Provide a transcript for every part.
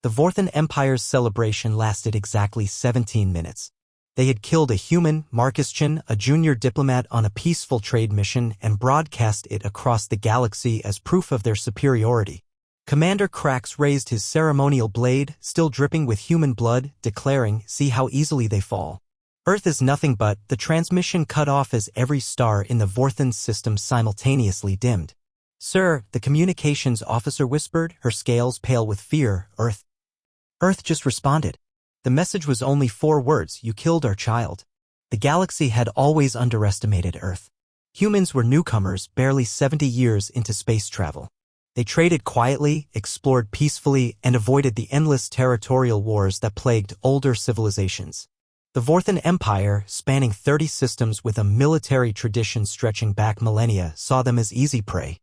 The Vorthan Empire's celebration lasted exactly 17 minutes. They had killed a human, Marcus Chen, a junior diplomat on a peaceful trade mission, and broadcast it across the galaxy as proof of their superiority. Commander Krax raised his ceremonial blade, still dripping with human blood, declaring, "See how easily they fall. Earth is nothing but." The transmission cut off as every star in the Vorthan system simultaneously dimmed. "Sir," the communications officer whispered, her scales pale with fear, Earth just responded. The message was only 4 words: "You killed our child." The galaxy had always underestimated Earth. Humans were newcomers, barely 70 years into space travel. They traded quietly, explored peacefully, and avoided the endless territorial wars that plagued older civilizations. The Vorthan Empire, spanning 30 systems with a military tradition stretching back millennia, saw them as easy prey.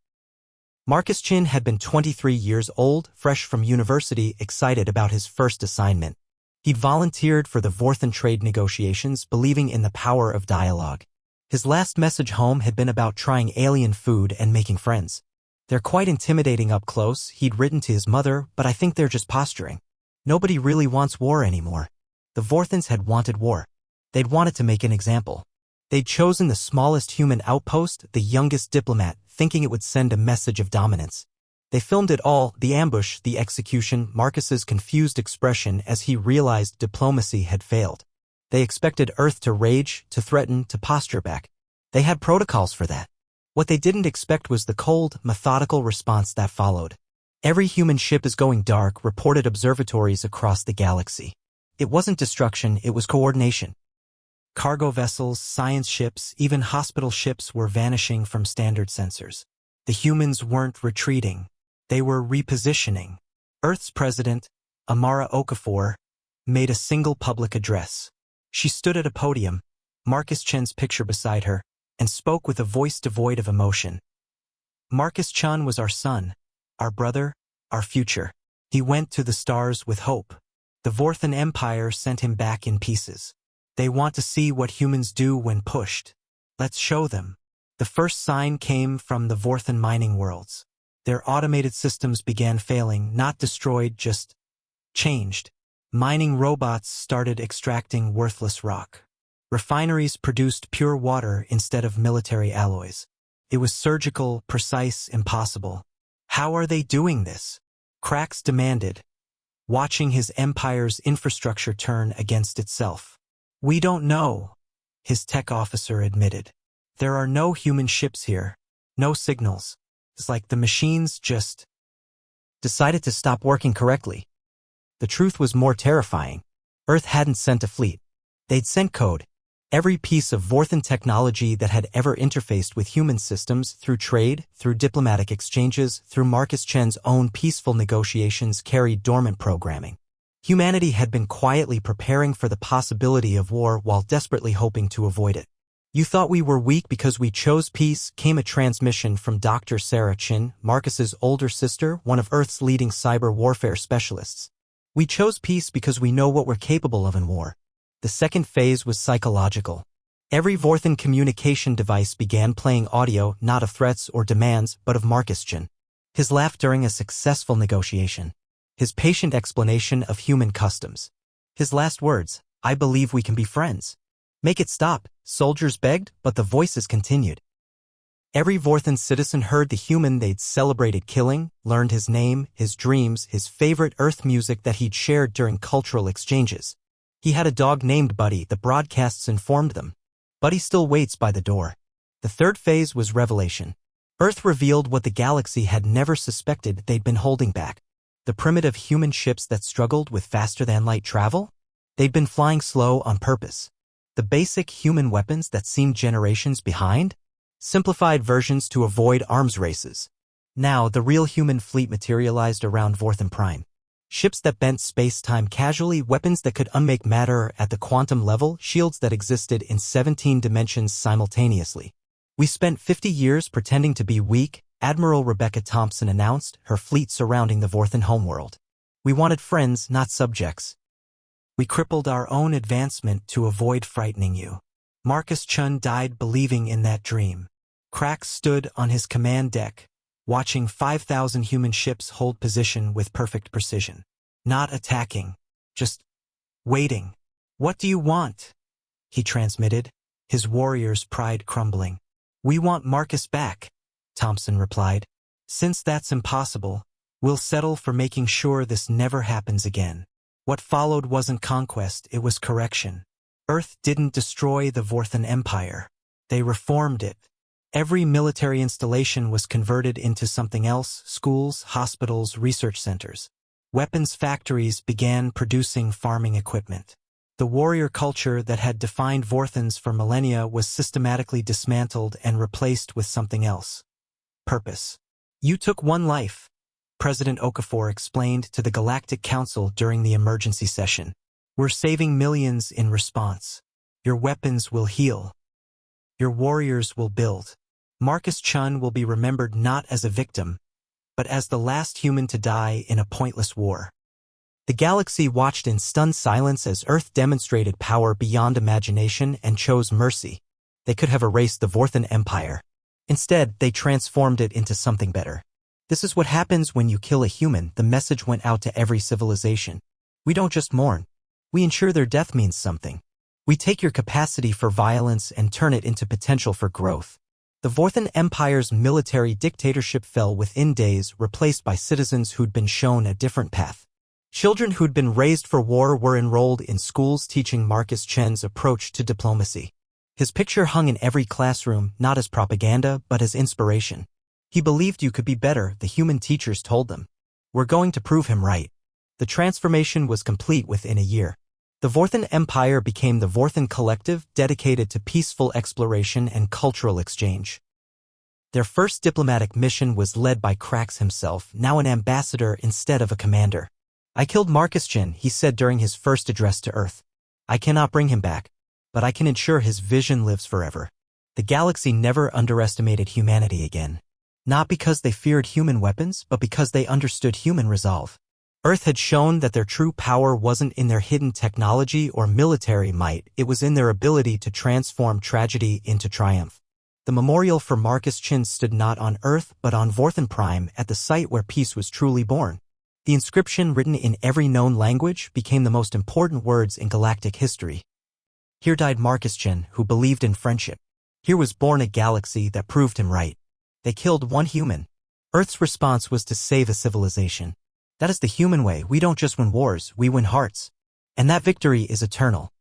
Marcus Chin had been 23 years old, fresh from university, excited about his first assignment. He'd volunteered for the Vorthan trade negotiations, believing in the power of dialogue. His last message home had been about trying alien food and making friends. "They're quite intimidating up close," he'd written to his mother, "but I think they're just posturing. Nobody really wants war anymore." The Vorthans had wanted war. They'd wanted to make an example. They'd chosen the smallest human outpost, the youngest diplomat, thinking it would send a message of dominance. They filmed it all: the ambush, the execution, Marcus's confused expression as he realized diplomacy had failed. They expected Earth to rage, to threaten, to posture back. They had protocols for that. What they didn't expect was the cold, methodical response that followed. "Every human ship is going dark," reported observatories across the galaxy. It wasn't destruction, it was coordination. Cargo vessels, science ships, even hospital ships were vanishing from standard sensors. The humans weren't retreating. They were repositioning. Earth's president, Amara Okafor, made a single public address. She stood at a podium, Marcus Chen's picture beside her, and spoke with a voice devoid of emotion. "Marcus Chen was our son, our brother, our future. He went to the stars with hope. The Vorthan Empire sent him back in pieces. They want to see what humans do when pushed. Let's show them." The first sign came from the Vorthan mining worlds. Their automated systems began failing, not destroyed, just changed. Mining robots started extracting worthless rock. Refineries produced pure water instead of military alloys. It was surgical, precise, impossible. "How are they doing this?" Krax demanded, watching his empire's infrastructure turn against itself. "We don't know," his tech officer admitted. "There are no human ships here, no signals. It's like the machines just decided to stop working correctly." The truth was more terrifying. Earth hadn't sent a fleet. They'd sent code. Every piece of Vorthan technology that had ever interfaced with human systems, through trade, through diplomatic exchanges, through Marcus Chen's own peaceful negotiations, carried dormant programming. Humanity had been quietly preparing for the possibility of war while desperately hoping to avoid it. "You thought we were weak because we chose peace," came a transmission from Dr. Sarah Chin, Marcus's older sister, one of Earth's leading cyber warfare specialists. "We chose peace because we know what we're capable of in war." The second phase was psychological. Every Vorthan communication device began playing audio, not of threats or demands, but of Marcus Chin. His laugh during a successful negotiation. His patient explanation of human customs. His last words, "I believe we can be friends." "Make it stop," soldiers begged, but the voices continued. Every Vorthan citizen heard the human they'd celebrated killing, learned his name, his dreams, his favorite Earth music that he'd shared during cultural exchanges. He had a dog named Buddy, the broadcasts informed them. Buddy still waits by the door. The third phase was revelation. Earth revealed what the galaxy had never suspected they'd been holding back. The primitive human ships that struggled with faster-than-light travel? They'd been flying slow on purpose. The basic human weapons that seemed generations behind? Simplified versions to avoid arms races. Now, the real human fleet materialized around Vorthan Prime. Ships that bent space-time casually, weapons that could unmake matter at the quantum level, shields that existed in 17 dimensions simultaneously. "We spent 50 years pretending to be weak," Admiral Rebecca Thompson announced, her fleet surrounding the Vorthan homeworld. "We wanted friends, not subjects. We crippled our own advancement to avoid frightening you." Marcus Chun died believing in that dream. Krax stood on his command deck, watching 5,000 human ships hold position with perfect precision. Not attacking. Just waiting. What do you want? He transmitted, his warrior's pride crumbling. We want Marcus back, Thompson replied. Since that's impossible, we'll settle for making sure this never happens again. What followed wasn't conquest, it was correction. Earth didn't destroy the Vorthan Empire. They reformed it. Every military installation was converted into something else: schools, hospitals, research centers. Weapons factories began producing farming equipment. The warrior culture that had defined Vorthans for millennia was systematically dismantled and replaced with something else. Purpose. You took one life, President Okafor explained to the Galactic Council during the emergency session. We're saving millions in response. Your weapons will heal. Your warriors will build. Marcus Chun will be remembered not as a victim, but as the last human to die in a pointless war. The galaxy watched in stunned silence as Earth demonstrated power beyond imagination and chose mercy. They could have erased the Vorthan Empire. Instead, they transformed it into something better. This is what happens when you kill a human. The message went out to every civilization. We don't just mourn. We ensure their death means something. We take your capacity for violence and turn it into potential for growth. The Vorthan Empire's military dictatorship fell within days, replaced by citizens who'd been shown a different path. Children who'd been raised for war were enrolled in schools teaching Marcus Chen's approach to diplomacy. His picture hung in every classroom, not as propaganda, but as inspiration. He believed you could be better, the human teachers told them. We're going to prove him right. The transformation was complete within a year. The Vorthan Empire became the Vorthan Collective, dedicated to peaceful exploration and cultural exchange. Their first diplomatic mission was led by Krax himself, now an ambassador instead of a commander. I killed Marcus Chen, he said during his first address to Earth. I cannot bring him back, but I can ensure his vision lives forever. The galaxy never underestimated humanity again. Not because they feared human weapons, but because they understood human resolve. Earth had shown that their true power wasn't in their hidden technology or military might, it was in their ability to transform tragedy into triumph. The memorial for Marcus Chin stood not on Earth but on Vorthan Prime, at the site where peace was truly born. The inscription, written in every known language, became the most important words in galactic history. Here died Marcus Chin, who believed in friendship. Here was born a galaxy that proved him right. They killed one human. Earth's response was to save a civilization. That is the human way. We don't just win wars, we win hearts. And that victory is eternal.